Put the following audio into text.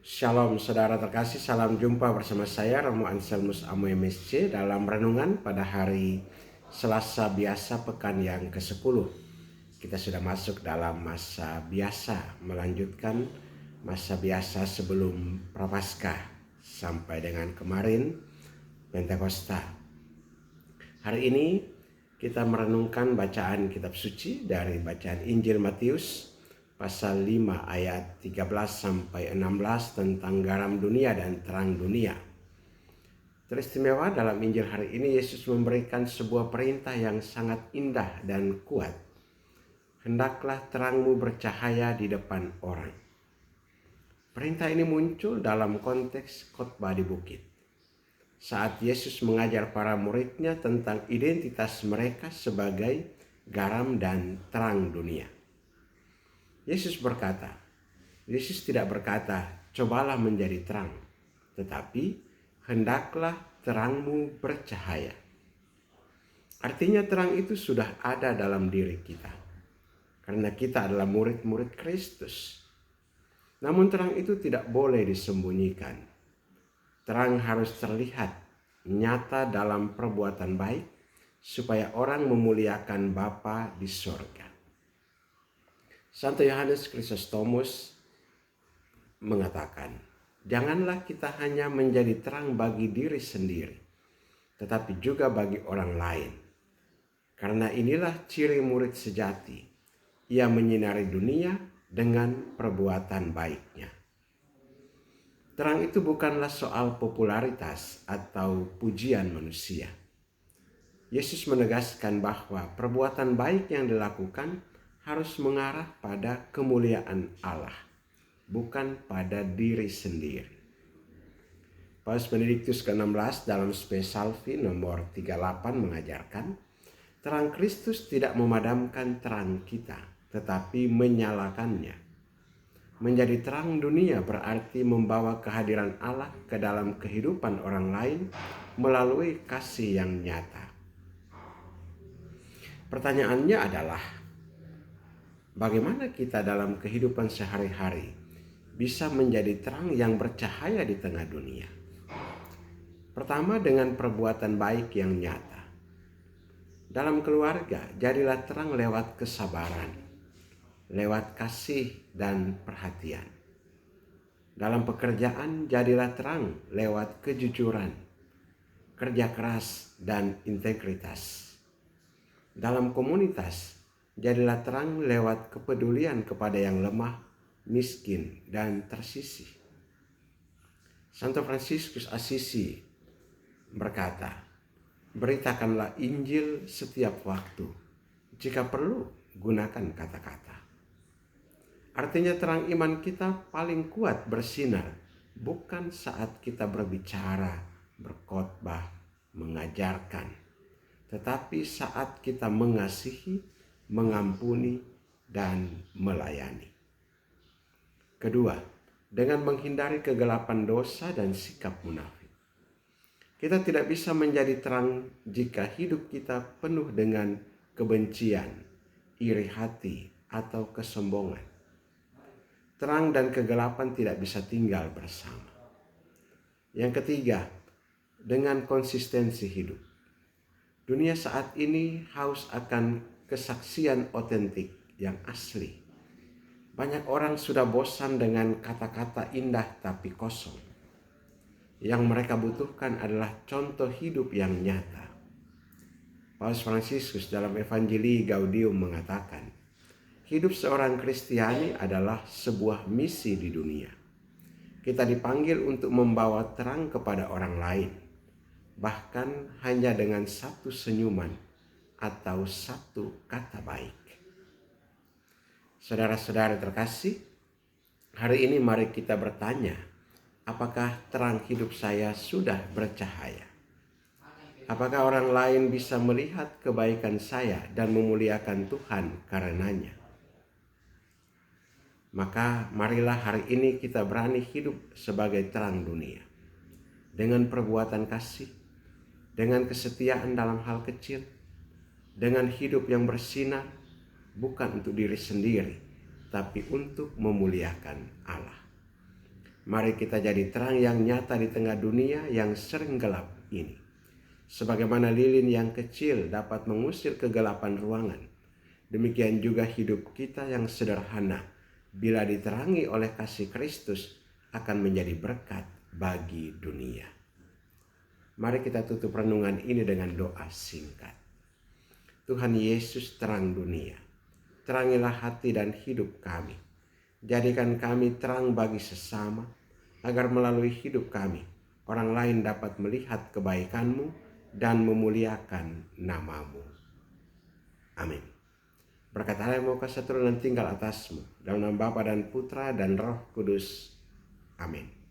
Shalom saudara terkasih, salam jumpa bersama saya Romo Anselmus Amo MSC dalam renungan pada hari Selasa biasa pekan yang ke-10. Kita sudah masuk dalam masa biasa, melanjutkan masa biasa sebelum Prapaskah sampai dengan kemarin Pentakosta. Hari ini kita merenungkan bacaan kitab suci dari bacaan Injil Matius pasal 5 ayat 13 sampai 16 tentang garam dunia dan terang dunia. Teristimewa dalam Injil hari ini Yesus memberikan sebuah perintah yang sangat indah dan kuat. Hendaklah terangmu bercahaya di depan orang. Perintah ini muncul dalam konteks khotbah di bukit. Saat Yesus mengajar para muridnya tentang identitas mereka sebagai garam dan terang dunia. Yesus tidak berkata, cobalah menjadi terang, tetapi hendaklah terangmu bercahaya. Artinya terang itu sudah ada dalam diri kita, karena kita adalah murid-murid Kristus. Namun terang itu tidak boleh disembunyikan. Terang harus terlihat nyata dalam perbuatan baik, supaya orang memuliakan Bapa di sorga. Santo Yohanes Chrysostomus mengatakan, janganlah kita hanya menjadi terang bagi diri sendiri, tetapi juga bagi orang lain. Karena inilah ciri murid sejati. Ia menyinari dunia dengan perbuatan baiknya. Terang itu bukanlah soal popularitas atau pujian manusia. Yesus menegaskan bahwa perbuatan baik yang dilakukan harus mengarah pada kemuliaan Allah, bukan pada diri sendiri. Paus Benediktus ke-16 dalam Spe Salvi nomor 38 mengajarkan, terang Kristus tidak memadamkan terang kita, tetapi menyalakannya. Menjadi terang dunia berarti membawa kehadiran Allah ke dalam kehidupan orang lain melalui kasih yang nyata. Pertanyaannya adalah, bagaimana kita dalam kehidupan sehari-hari bisa menjadi terang yang bercahaya di tengah dunia? Pertama, dengan perbuatan baik yang nyata. Dalam keluarga, jadilah terang lewat kesabaran, lewat kasih dan perhatian. Dalam pekerjaan, jadilah terang lewat kejujuran, kerja keras, dan integritas. Dalam komunitas, jadilah terang lewat kepedulian kepada yang lemah, miskin, dan tersisih. Santo Fransiskus Assisi berkata, beritakanlah Injil setiap waktu. Jika perlu, gunakan kata-kata. Artinya terang iman kita paling kuat bersinar, bukan saat kita berbicara, berkhotbah, mengajarkan, tetapi saat kita mengasihi, mengampuni, dan melayani. Kedua, dengan menghindari kegelapan dosa dan sikap munafik. Kita tidak bisa menjadi terang jika hidup kita penuh dengan kebencian, iri hati, atau kesombongan. Terang dan kegelapan tidak bisa tinggal bersama. Yang ketiga, dengan konsistensi hidup. Dunia saat ini haus akan kesaksian otentik yang asli. Banyak orang sudah bosan dengan kata-kata indah tapi kosong. Yang mereka butuhkan adalah contoh hidup yang nyata. Paus Fransiskus dalam Evangelii Gaudium mengatakan, hidup seorang Kristiani adalah sebuah misi di dunia. Kita dipanggil untuk membawa terang kepada orang lain, bahkan hanya dengan satu senyuman atau satu kata baik. Saudara-saudara terkasih, hari ini mari kita bertanya, apakah terang hidup saya sudah bercahaya? Apakah orang lain bisa melihat kebaikan saya dan memuliakan Tuhan karenanya? Maka marilah hari ini kita berani hidup sebagai terang dunia. Dengan perbuatan kasih, dengan kesetiaan dalam hal kecil, dengan hidup yang bersinar, bukan untuk diri sendiri, tapi untuk memuliakan Allah. Mari kita jadi terang yang nyata di tengah dunia yang sering gelap ini. Sebagaimana lilin yang kecil dapat mengusir kegelapan ruangan, demikian juga hidup kita yang sederhana, bila diterangi oleh kasih Kristus, akan menjadi berkat bagi dunia. Mari kita tutup renungan ini dengan doa singkat. Tuhan Yesus terang dunia, terangilah hati dan hidup kami. Jadikan kami terang bagi sesama, agar melalui hidup kami, orang lain dapat melihat kebaikan-Mu dan memuliakan nama-Mu. Amin. Berkat Allah yang mau kasih turun dan tinggal atasmu, dalam nama Bapa dan Putra dan Roh Kudus. Amin.